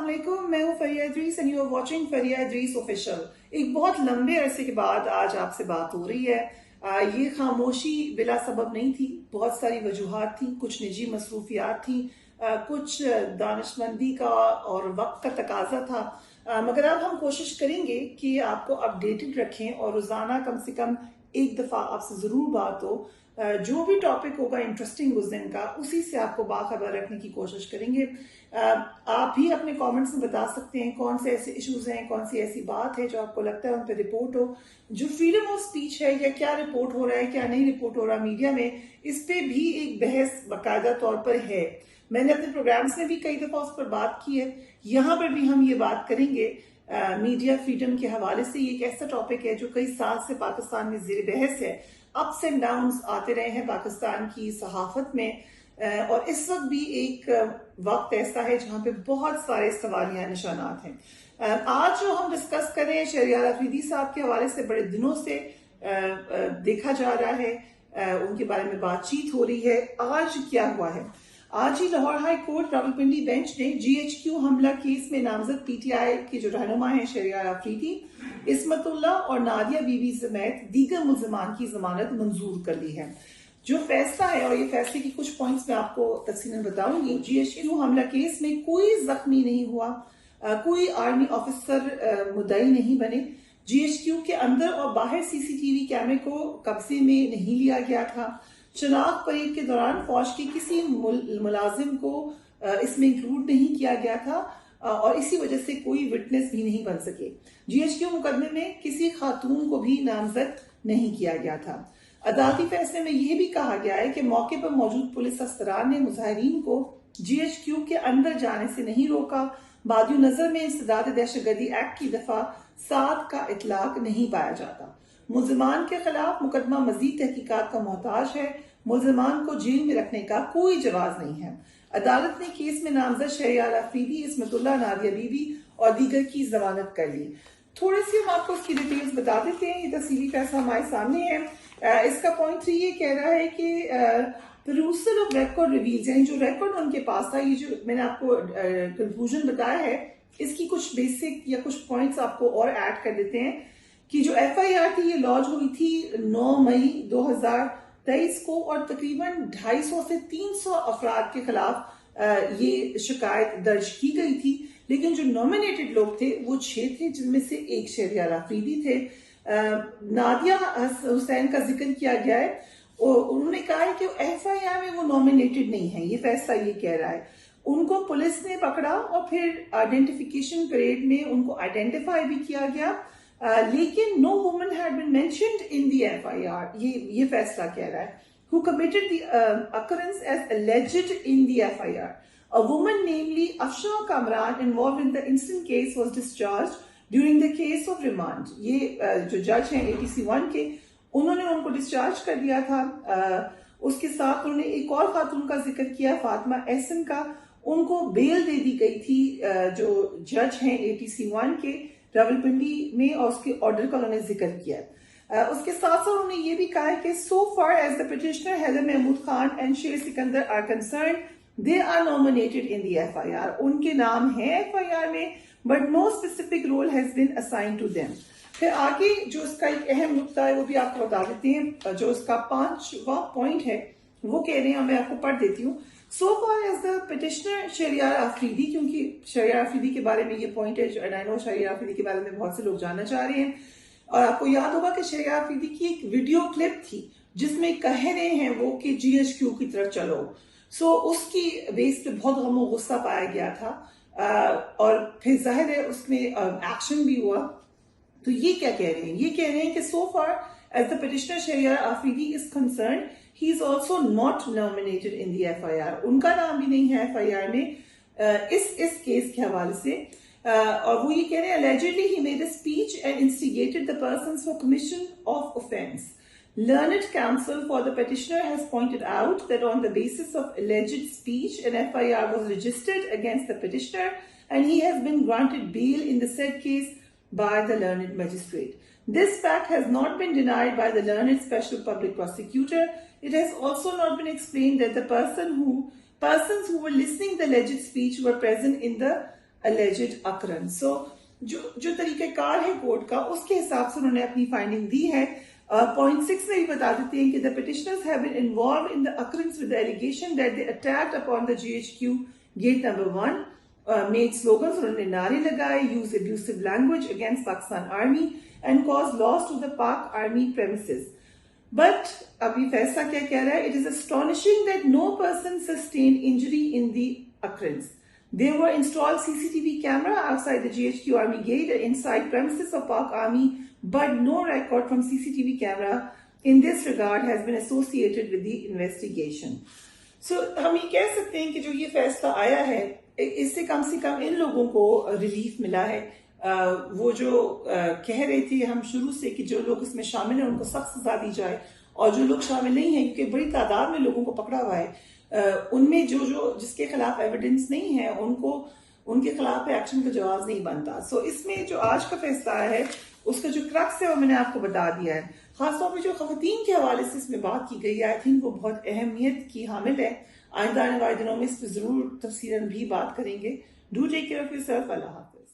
अस्सलामुअलैकुम, मैं हूँ Fariya Idrees and you are watching Fariya Idrees official. एक बहुत लंबे अरसे के बाद आज आपसे बात हो रही है। ये खामोशी बिला सबब नहीं थी, बहुत सारी वजूहात थी, कुछ निजी मसरूफियात थी, कुछ दानिशमंदी का और वक्त का तकाजा था। मगर अब हम कोशिश करेंगे कि आपको अपडेटेड रखें और रोज़ाना कम से कम एक दफ़ा आपसे ज़रूर बात हो। जो भी टॉपिक होगा इंटरेस्टिंग उस दिन का, उसी से आपको बाखबर रखने की कोशिश करेंगे। आप भी अपने कमेंट्स में बता सकते हैं कौन से ऐसे इश्यूज हैं, कौन सी ऐसी बात है जो आपको लगता है उन पर रिपोर्ट हो। जो फ्रीडम ऑफ स्पीच है या क्या रिपोर्ट हो रहा है, क्या नहीं रिपोर्ट हो रहा मीडिया में, इस पे भी एक बहस बाकायदा तौर पर है। मैंने अपने प्रोग्राम्स में भी कई दफ़ा उस पर बात की है, यहाँ पर भी हम ये बात करेंगे। मीडिया फ्रीडम के हवाले से ये एक ऐसा टॉपिक है जो कई साल से पाकिस्तान में ज़ेर बहस है। अप्स एंड डाउन्स आते रहे हैं पाकिस्तान की सहाफत में, और इस वक्त भी एक वक्त ऐसा है जहाँ पे बहुत सारे सवालिया निशानात हैं। आज जो हम डिस्कस कर रहे हैं शहरियार अफरीदी साहब के हवाले से बड़े दिनों से देखा जा रहा है, उनके बारे में बातचीत हो रही है। आज क्या हुआ है? आज ही Lahore high court Rawalpindi bench ने GHQ हमला केस में नामजद PTI के जो रहनुमा हैं शहरियार अफरीदी, इस्मतुल्लाह और नादिया बीबी समेत दीगर मुल्ज़िमान की जमानत मंजूर कर ली है। जो फैसला है, और ये फैसले की कुछ पॉइंट्स मैं आपको तफसीलन बताऊंगी। GHQ हमला केस में कोई जख्मी नहीं हुआ, कोई आर्मी ऑफिसर मुद्दई नहीं बने। GHQ के अंदर और बाहर CCTV कैमरे को कब्जे में नहीं लिया गया था। शनाख्त परेड के दौरान फौज के किसी मुलाजिम को इसमें इंक्लूड नहीं किया गया था, और इसी वजह से कोई विटनेस भी नहीं बन सके। GHQ मुकदमे में किसी खातून को भी नामजद नहीं किया गया था। अदालती फैसले में यह भी कहा गया है कि मौके पर मौजूद पुलिस अफसरान ने मुजाहिरीन को GHQ के अंदर जाने से नहीं रोका। बादियो नजर में इंसदाद दहशतगर्दी एक्ट की दफा 7 का इतलाक नहीं पाया जाता। मुल्ज़िमान के खिलाफ मुकदमा मजीद तहकीकात का मोहताज है। मुल्ज़िमान को जेल में रखने का कोई जवाज नहीं है। अदालत ने केस में नामजद शहरियार अफरीदी, इस्मतुल्लाह, नादिया बीबी और दीगर की जमानत कर ली। थोड़ी सी हम आपको इसकी डिटेल्स बता देते हैं। ये तफसीली फैसला हमारे सामने है। इसका पॉइंट 3 ये कह रहा है कि परusal ऑफ रिकॉर्ड रिवील्स, यानी जो रिकॉर्ड उनके पास था, ये जो मैंने आपको कंक्लूजन बताया है, इसकी कुछ बेसिक या कुछ पॉइंट्स आपको और ऐड कर देते हैं कि जो FIR थी ये लॉन्च हुई थी 9 मई 2023 को, और तकरीबन 250 से 300 अफराद के खिलाफ ये शिकायत दर्ज की गई थी। लेकिन जो नॉमिनेटेड लोग थे वो 6 थे, जिनमें से एक शहरियार अफरीदी थे। नादिया हुसैन का जिक्र किया गया है, और उन्होंने कहा है कि FIR में वो नॉमिनेटेड नहीं है। ये फैसला ये कह रहा है। उनको पुलिस ने पकड़ा और फिर आइडेंटिफिकेशन परेड में उनको आइडेंटिफाई भी किया गया, लेकिन no woman had been mentioned in the FIR। ये फैसला कह रहा है। Who committed the occurrence as alleged in the FIR. A woman, namely Afsha Kamran, involved in the incident case, was discharged during the case of remand. ये जो जज हैं APC 1 के, उन्होंने उनको डिस्चार्ज कर दिया था। उसके साथ उन्होंने एक और खातून का जिक्र किया, फातिमा एहसन का। उनको बेल दे दी गई थी जो जज हैं APC 1 के रावलपिंडी में, और उसके ऑर्डर का उन्होंने जिक्र किया। उसके साथ साथ उन्होंने ये भी कहा है कि so far as the petitioner Haider Mahmood Khan and शेर Sikandar are concerned, they are nominated in the FIR. उनके नाम है FIR में, but no specific role has been assigned to them. फिर आगे जो इसका एक अहम नुक्ता है वो भी आपको बता देते हैं। जो इसका 5वां पॉइंट है वो कह रहे हैं, मैं आपको पढ़ देती हूँ। So far as the petitioner Shahryar Afridi, क्योंकि शहरियार अफरीदी के बारे में ये पॉइंट है जो आई नो शहरियार अफरीदी के बारे में बहुत से लोग जानना चाह रहे हैं। और आपको याद होगा कि शहरियार अफरीदी की एक वीडियो क्लिप थी जिसमें कह रहे हैं वो कि GHQ की तरफ चलो। उसकी बेस पे बहुत गम और गुस्सा पाया गया था, और फिर जाहिर है उसमें एक्शन भी हुआ। तो ये क्या कह रहे हैं? ये कह रहे हैं कि so far as the petitioner Shahryar Afridi is concerned, he is also not nominated in the FIR. उनका नाम भी नहीं है FIR में इस केस के हवाले से। और वो ये कह रहे हैं allegedly he made a speech and instigated the persons for commission of offence. Learned counsel for the petitioner has pointed out that on the basis of alleged speech, an FIR was registered against the petitioner and he has been granted bail in the said case by the learned magistrate. This fact has not been denied by the learned special public prosecutor. It has also not been explained that the persons who were listening to the alleged speech were present in the alleged occurrence. So جو طریقہ کار ہے court کا اس کے حساب سے انہوں نے اپنی فائنڈنگ دی ہے. پوائنٹ 6 میں بھی بتا دیتے ہیں کہ the petitioners have been involved in the occurrence with the allegation that they attacked upon the GHQ gate number 1, made slogans, انہوں نے نعرے لگائے, used abusive language against Pakistan Army and caused loss to the Pak Army premises. But ابھی فیصلہ کیا کہہ رہا ہے? It is astonishing that no person sustained injury in the occurrence. There were installed CCTV camera outside the GHQ Army gate and inside premises of Pak Army, but no record from CCTV camera in this regard has been associated with the investigation. So ہم یہ کہہ سکتے ہیں کہ جو یہ فیصلہ آیا ہے اس سے کم ان لوگوں کو ریلیف ملا ہے. وہ جو کہہ رہے تھے ہم شروع سے کہ جو لوگ اس میں شامل ہیں ان کو سخت سزا دی جائے, اور جو لوگ شامل نہیں ہیں کیونکہ بڑی تعداد میں لوگوں کو پکڑا ہوا ہے, ان میں جو جس کے خلاف ایویڈنس نہیں ہے ان کے خلاف ایکشن کا جواز نہیں بنتا. سو اس میں جو آج کا فیصلہ ہے اس کا جو کرکس ہے وہ میں نے آپ کو بتا دیا ہے. خاص طور پہ جو خواتین کے حوالے سے اس میں بات کی گئی ہے, آئی تھنک وہ بہت اہمیت کی حامل ہے. آئندہ آنے والے دنوں میں اس پہ ضرور تفصیلاً بھی بات کریں گے. Do take care of yourself. اللہ حافظ.